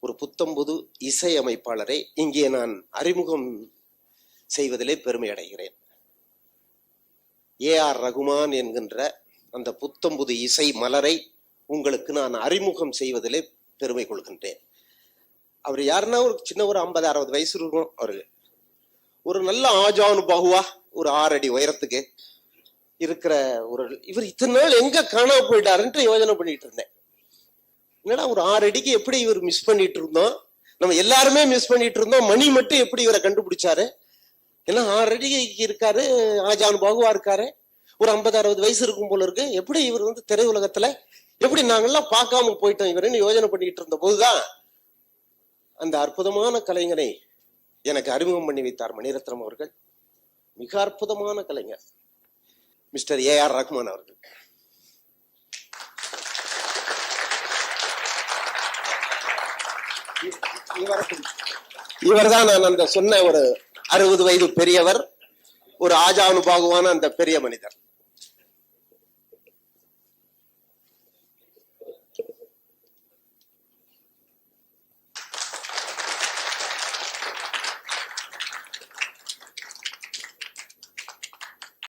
ஒரு புத்தம்புது இசையமைப்பாளரை இங்கே நான் அறிமுகம் செய்வதிலே பெருமை அடைகிறேன். ஏ.ஆர். ரகுமான் என்கின்ற அந்த புத்தம்புது இசை மலரை உங்களுக்கு நான் அறிமுகம் செய்வதிலே பெருமை கொள்கின்றேன். அவர் யாருன்னா ஒரு சின்ன ஒரு 50-60 வயசு இருக்கும். அவரு ஒரு நல்ல ஆஜானுபாகுவா, ஒரு 6 அடி உயரத்துக்கு இருக்கிற ஒரு இவர் இத்தனை நாள் எங்க காணாம போயிட்டாருன்ட்டு யோசனை பண்ணிட்டு இருந்தேன். என்னடா ஒரு 6 அடிக்கு எப்படி இவர் மிஸ் பண்ணிட்டு இருந்தோம், நம்ம எல்லாருமே மிஸ் பண்ணிட்டு இருந்தோம், மணி மட்டும் எப்படி இவரை கண்டுபிடிச்சாரு? ஏன்னா 6 அடிக்கு இருக்காரு, ஆஜானுபாகுவா இருக்காரு, ஒரு 50-60 வயசு இருக்கும் போல இருக்கு. எப்படி இவர் திரையுலகத்துல எப்படி நாங்கெல்லாம் பார்க்காம போயிட்டோம் இவருன்னு யோசனை பண்ணிட்டு இருந்த போதுதான் அந்த அற்புதமான கலைஞனை எனக்கு அறிமுகம் பண்ணி வைத்தார் மணிரத்னம் அவர்கள். மிக அற்புதமான கலைஞர் மிஸ்டர் ஏ.ஆர். ரகுமான் அவர்கள். இவர்தான் நான் அந்த சொன்ன ஒரு 60 வயது பெரியவர், ஒரு ஆஜானுபாகுவான அந்த பெரிய மனிதர்.